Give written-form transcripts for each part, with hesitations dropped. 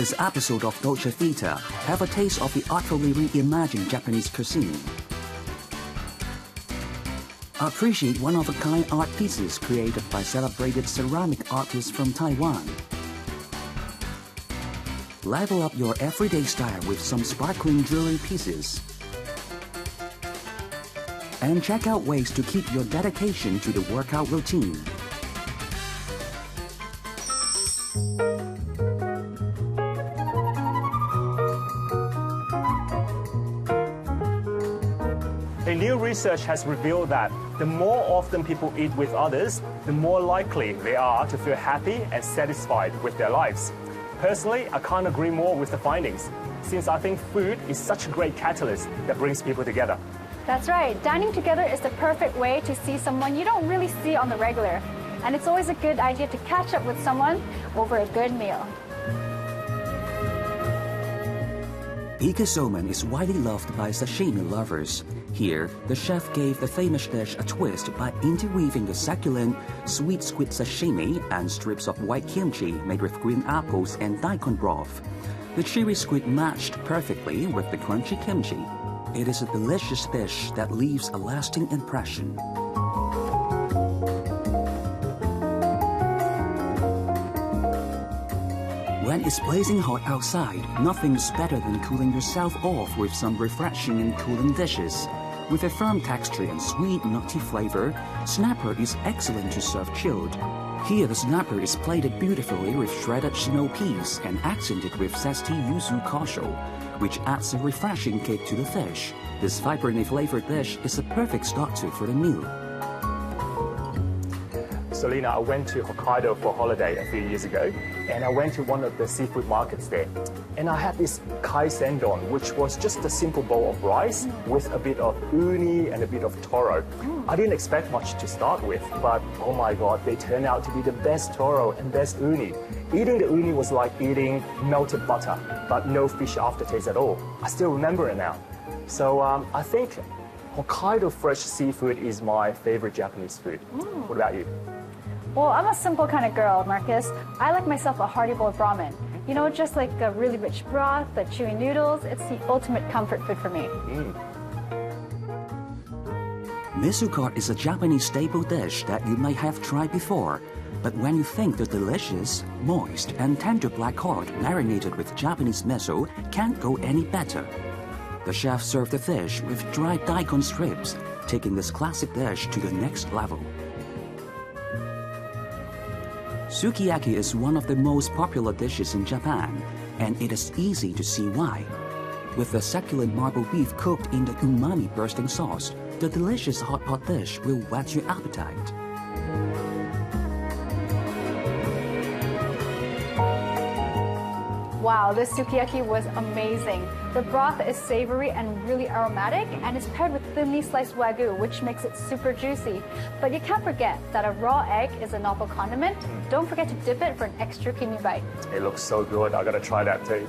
this episode of Dolce Vita, have a taste of the artfully reimagined Japanese cuisine. Appreciate one-of-a-kind art pieces created by celebrated ceramic artists from Taiwan. Level up your everyday style with some sparkling jewelry pieces. And check out ways to keep your dedication to the workout routine. A new research has revealed that the more often people eat with others, the more likely they are to feel happy and satisfied with their lives. Personally, I can't agree more with the findings, since I think food is such a great catalyst that brings people together. That's right. Dining together is the perfect way to see someone you don't really see on the regular. And it's always a good idea to catch up with someone over a good meal. Ikasomen is widely loved by sashimi lovers. Here, the chef gave the famous dish a twist by interweaving the succulent sweet squid sashimi and strips of white kimchi made with green apples and daikon broth. The chewy squid matched perfectly with the crunchy kimchi. It is a delicious dish that leaves a lasting impression. When it's blazing hot outside, nothing's better than cooling yourself off with some refreshing and cooling dishes. With a firm texture and sweet, nutty flavor, snapper is excellent to serve chilled. Here, the snapper is plated beautifully with shredded snow peas and accented with zesty yuzu kosho, which adds a refreshing kick to the fish. This vibrantly flavored dish is a perfect starter for the meal. So Lena, I went to Hokkaido for a holiday a few years ago, and I went to one of the seafood markets there. And I had this kai sendon, which was just a simple bowl of rice with a bit of uni and a bit of toro. I didn't expect much to start with, but oh my god, they turned out to be the best toro and best uni. Eating the uni was like eating melted butter, but no fish aftertaste at all. I still remember it now. So I think Hokkaido fresh seafood is my favorite Japanese food. What about you? Well, I'm a simple kind of girl, Marcus. I like myself a hearty bowl of ramen. You know, just like a really rich broth, the chewy noodles, it's the ultimate comfort food for me. Miso is a Japanese staple dish that you may have tried before, but when you think the delicious, moist, and tender black cod marinated with Japanese miso can't go any better. The chef served the fish with dried daikon strips, taking this classic dish to the next level. Sukiyaki is one of the most popular dishes in Japan, and it is easy to see why. With the succulent marble beef cooked in the umami-bursting sauce, the delicious hot pot dish will whet your appetite. Wow, this sukiyaki was amazing. The broth is savory and really aromatic, and it's paired with thinly sliced wagyu, which makes it super juicy. But you can't forget that a raw egg is a novel condiment. Don't forget to dip it for an extra creamy bite. It looks so good. I gotta try that too.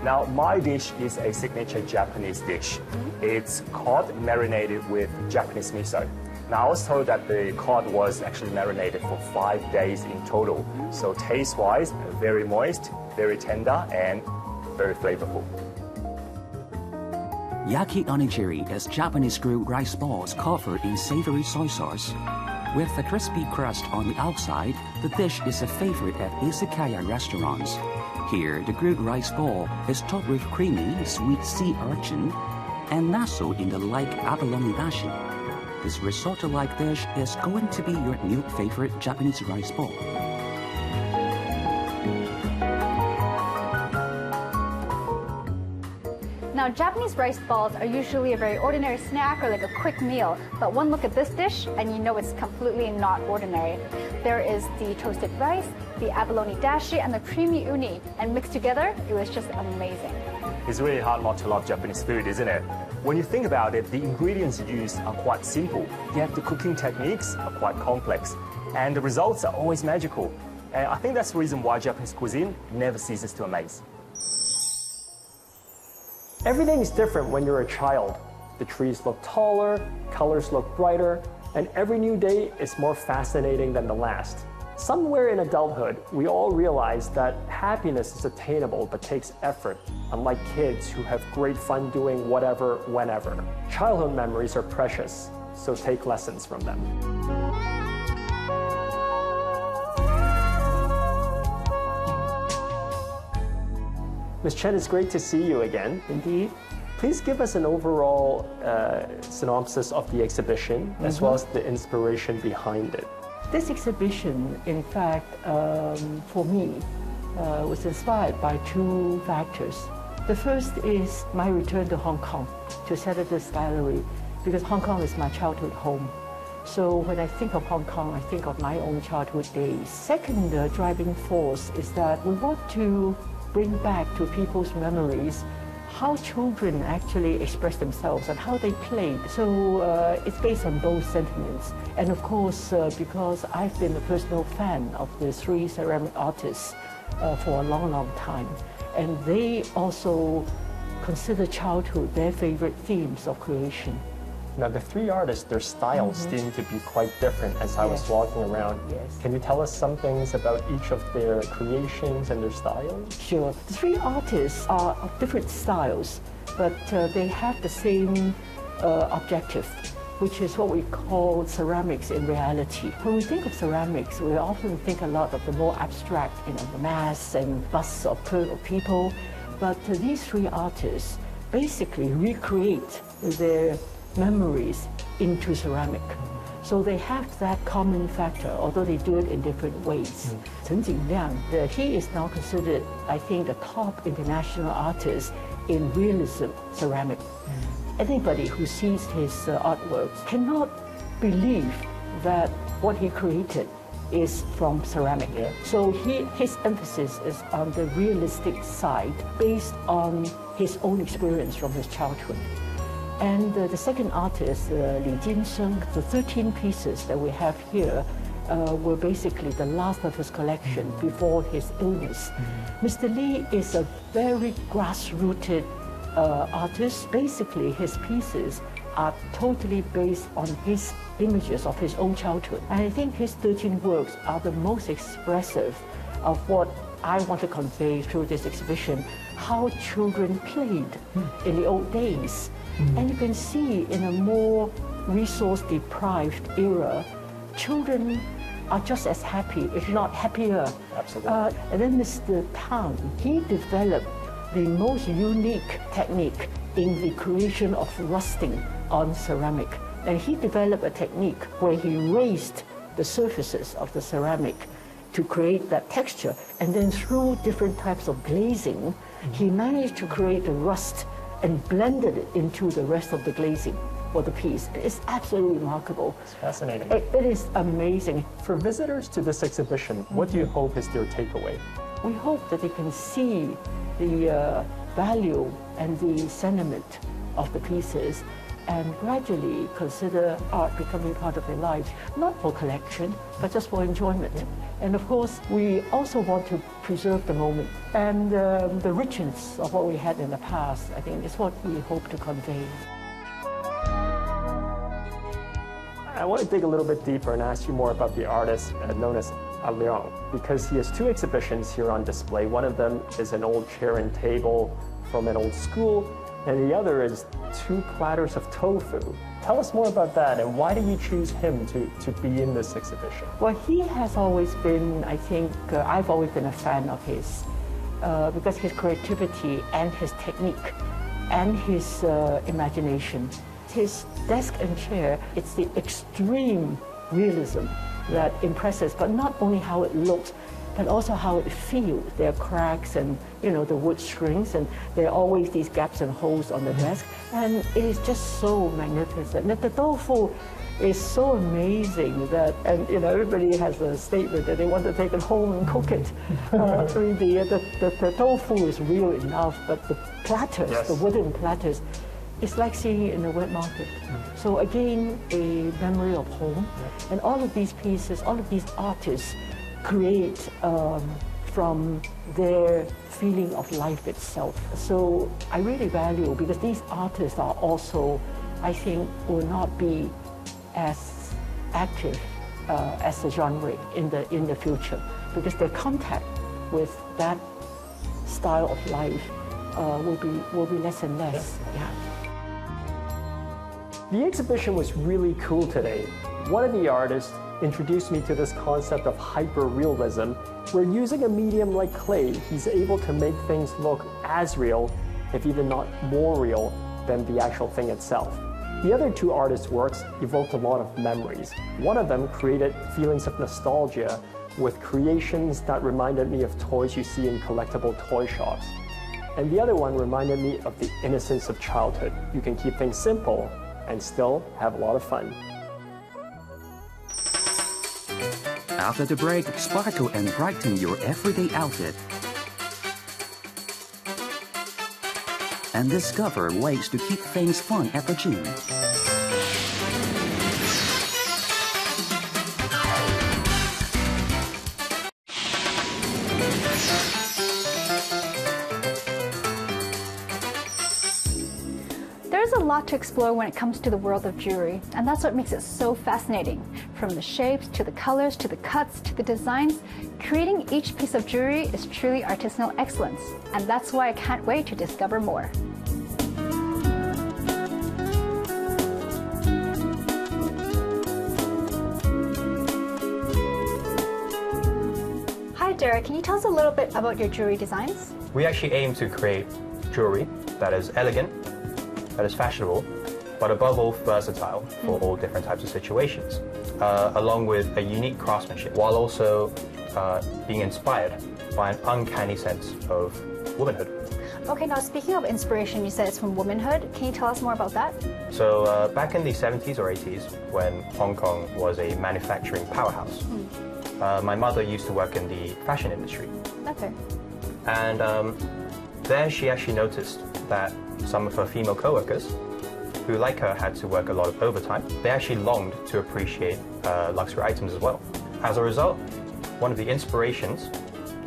Now, my dish is a signature Japanese dish. It's cod marinated with Japanese miso. Now, I was told that the cod was actually marinated for 5 days in total. So taste-wise, very moist, very tender, and very flavorful. Yaki onigiri is Japanese grilled rice balls covered in savory soy sauce. With a crispy crust on the outside, the dish is a favorite at izakaya restaurants. Here, the grilled rice ball is topped with creamy, sweet sea urchin and nestled in the light abalone dashi. This risotto-like dish is going to be your new favorite Japanese rice ball. Now, Japanese rice balls are usually a very ordinary snack or like a quick meal, but one look at this dish and you know it's completely not ordinary. There is the toasted rice, the abalone dashi, and the creamy uni, and mixed together, it was just amazing. It's really hard not to love Japanese food, isn't it? When you think about it, the ingredients used are quite simple, yet the cooking techniques are quite complex, and the results are always magical. And I think that's the reason why Japanese cuisine never ceases to amaze. Everything is different when you're a child. The trees look taller, colors look brighter, and every new day is more fascinating than the last. Somewhere in adulthood, we all realize that happiness is attainable but takes effort, unlike kids who have great fun doing whatever, whenever. Childhood memories are precious, so take lessons from them. Ms. Chen, it's great to see you again. Indeed. Please give us an overall synopsis of the exhibition, as well as the inspiration behind it. This exhibition, in fact, for me, was inspired by two factors. The first is my return to Hong Kong, to set up this gallery, because Hong Kong is my childhood home. So when I think of Hong Kong, I think of my own childhood days. Second driving force is that we want to bring back to people's memories how children actually express themselves and how they played. So it's based on both sentiments. And of course, because I've been a personal fan of the three ceramic artists for a long, long time, and they also consider childhood their favorite themes of creation. Now, the three artists, their styles seem to be quite different as I was walking around. Yes. Can you tell us some things about each of their creations and their styles? Sure. The three artists are of different styles, but they have the same objective, which is what we call ceramics in reality. When we think of ceramics, we often think a lot of the more abstract, the masks and busts of people. But these three artists basically recreate their memories into ceramic. So they have that common factor, although they do it in different ways. Chen Jinliang, he is now considered, I think, the top international artist in realism ceramic. Anybody who sees his artworks cannot believe that what he created is from ceramic. So his emphasis is on the realistic side based on his own experience from his childhood. And the second artist, Li Jinsen, the 13 pieces that we have here were basically the last of his collection before his illness. Mr. Li is a very grassrooted artist. Basically, his pieces are totally based on his images of his own childhood. And I think his 13 works are the most expressive of what I want to convey through this exhibition, how children played in the old days. And you can see in a more resource-deprived era, children are just as happy, if not happier. Absolutely. And then Mr. Tang, he developed the most unique technique in the creation of rusting on ceramic. And he developed a technique where he raised the surfaces of the ceramic to create that texture. And then through different types of glazing, he managed to create the rust and blended it into the rest of the glazing for the piece. It's absolutely remarkable. It's fascinating. It is amazing. For visitors to this exhibition, what do you hope is their takeaway? We hope that they can see the value and the sentiment of the pieces and gradually consider art becoming part of their lives, not for collection, but just for enjoyment. And of course, we also want to preserve the moment. And the richness of what we had in the past, I think, is what we hope to convey. I want to dig a little bit deeper and ask you more about the artist known as Liang, because he has two exhibitions here on display. One of them is an old chair and table from an old school, and the other is two platters of tofu. Tell us more about that, and why did you choose him to be in this exhibition? Well, he has always been, I think, I've always been a fan of his, because his creativity and his technique and his imagination. His desk and chair, it's the extreme realism that impresses, but not only how it looks, but also how it feels. There are cracks and, the wood strings, and there are always these gaps and holes on the desk, and it is just so magnificent. And the tofu is so amazing that, and everybody has a statement that they want to take it home and cook it. The tofu is real enough, but the platters, the wooden platters, it's like seeing it in a wet market. So again, a memory of home. And all of these pieces, all of these artists create from their feeling of life itself. So I really value, because these artists are also, I think, will not be as active as a genre in the future, because their contact with that style of life will be less and less. Yeah. The exhibition was really cool today. One of the artists introduced me to this concept of hyper-realism, where using a medium like clay, he's able to make things look as real, if even not more real, than the actual thing itself. The other two artists' works evoked a lot of memories. One of them created feelings of nostalgia with creations that reminded me of toys you see in collectible toy shops. And the other one reminded me of the innocence of childhood. You can keep things simple and still have a lot of fun. After the break, sparkle and brighten your everyday outfit. And discover ways to keep things fun at the gym. There's a lot to explore when it comes to the world of jewelry, and that's what makes it so fascinating. From the shapes, to the colors, to the cuts, to the designs, creating each piece of jewelry is truly artisanal excellence, and that's why I can't wait to discover more. Hi Derek, can you tell us a little bit about your jewelry designs? We actually aim to create jewelry that is elegant, that is fashionable, but above all versatile for all different types of situations, along with a unique craftsmanship, while also being inspired by an uncanny sense of womanhood. Okay, now speaking of inspiration, you said it's from womanhood. Can you tell us more about that? So back in the 70s or 80s, when Hong Kong was a manufacturing powerhouse, my mother used to work in the fashion industry. Okay. And there she actually noticed that some of her female co-workers, who like her had to work a lot of overtime, they actually longed to appreciate luxury items as well. As a result, one of the inspirations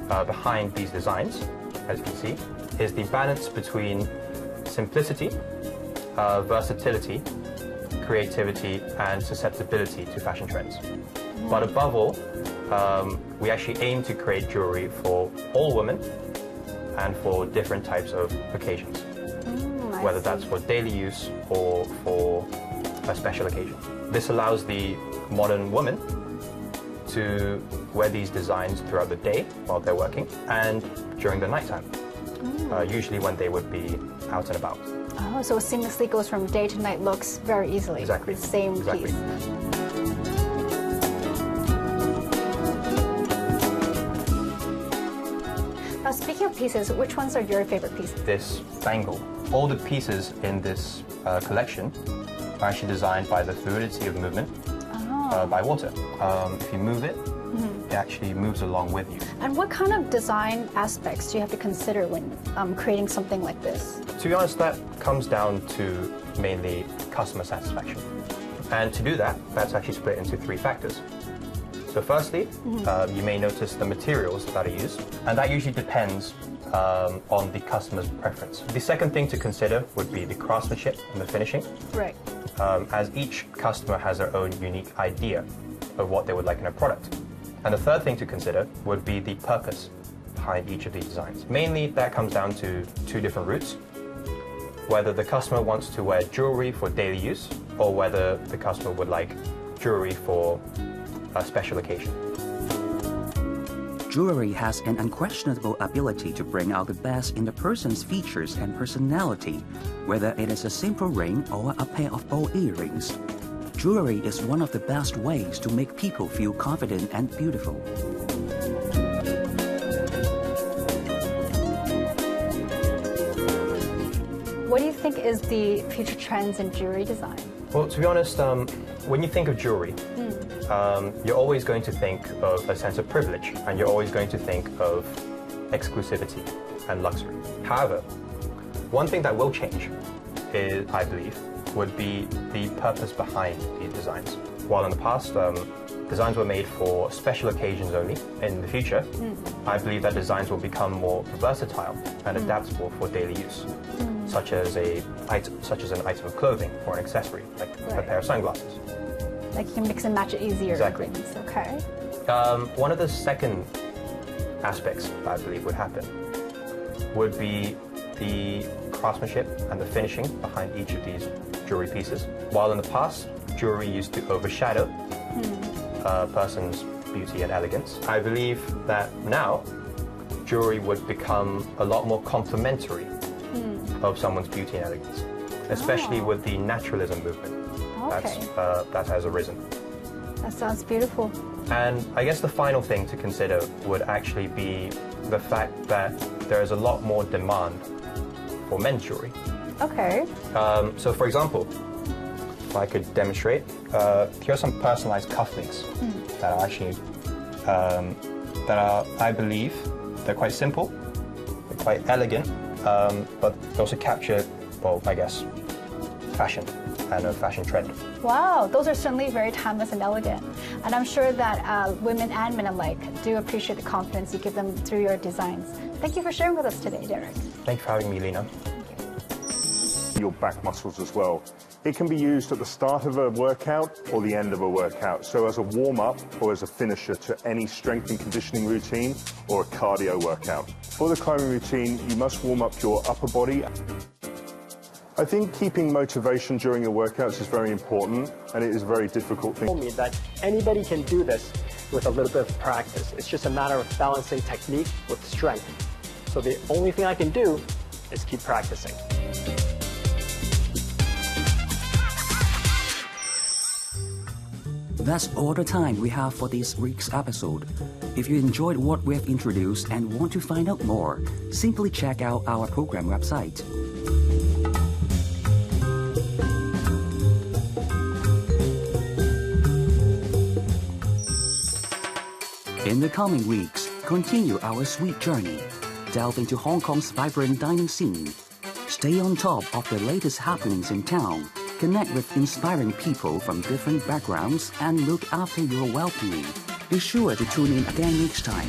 behind these designs, as you can see, is the balance between simplicity, versatility, creativity, and susceptibility to fashion trends. But above all, we actually aim to create jewelry for all women and for different types of occasions, whether that's for daily use or for a special occasion. This allows the modern woman to wear these designs throughout the day while they're working and during the nighttime, usually when they would be out and about. Oh, so it seamlessly goes from day to night looks very easily. Exactly. The same Exactly. piece. Now, speaking of pieces, which ones are your favorite pieces? This bangle. All the pieces in this collection are actually designed by the fluidity of movement by water. If you move it, it actually moves along with you. And what kind of design aspects do you have to consider when creating something like this? To be honest, that comes down to mainly customer satisfaction. And to do that, that's actually split into three factors. So firstly, you may notice the materials that are used, and that usually depends on the customer's preference. The second thing to consider would be the craftsmanship and the finishing. Right. As each customer has their own unique idea of what they would like in a product. And the third thing to consider would be the purpose behind each of these designs. Mainly, that comes down to two different routes. Whether the customer wants to wear jewelry for daily use, or whether the customer would like jewelry for a special occasion. Jewelry has an unquestionable ability to bring out the best in a person's features and personality, whether it is a simple ring or a pair of bold earrings. Jewelry is one of the best ways to make people feel confident and beautiful. What do you think is the future trends in jewelry design? Well, to be honest, when you think of jewelry, you're always going to think of a sense of privilege, and you're always going to think of exclusivity and luxury. However, one thing that will change is, I believe, would be the purpose behind these designs. While in the past, designs were made for special occasions only, in the future, I believe that designs will become more versatile and adaptable for daily use, such as an item of clothing or an accessory, like a pair of sunglasses. Like you can mix and match it easier. Exactly. Ingredients. Okay. One of the second aspects I believe would happen would be the craftsmanship and the finishing behind each of these jewelry pieces. While in the past, jewelry used to overshadow a person's beauty and elegance, I believe that now jewelry would become a lot more complementary of someone's beauty and elegance, especially with the naturalism movement that has arisen. That sounds beautiful. And I guess the final thing to consider would actually be the fact that there is a lot more demand for men's jewelry. Okay. So for example, if I could demonstrate, here are some personalized cufflinks that are actually, I believe, they're quite simple, they're quite elegant, but they also capture, well, I guess, fashion and a fashion trend. Wow, those are certainly very timeless and elegant. And I'm sure that women and men alike do appreciate the confidence you give them through your designs. Thank you for sharing with us today, Derek. Thank you for having me, Lena. Your back muscles as well. It can be used at the start of a workout or the end of a workout, so as a warm-up or as a finisher to any strength and conditioning routine or a cardio workout. For the climbing routine, you must warm up your upper body. I think keeping motivation during your workouts is very important, and it is a very difficult thing. Told me that anybody can do this with a little bit of practice. It's just a matter of balancing technique with strength. So the only thing I can do is keep practicing. That's all the time we have for this week's episode. If you enjoyed what we have introduced and want to find out more, simply check out our program website. In the coming weeks, continue our sweet journey. Delve into Hong Kong's vibrant dining scene. Stay on top of the latest happenings in town. Connect with inspiring people from different backgrounds and look after your well-being. Be sure to tune in again next time.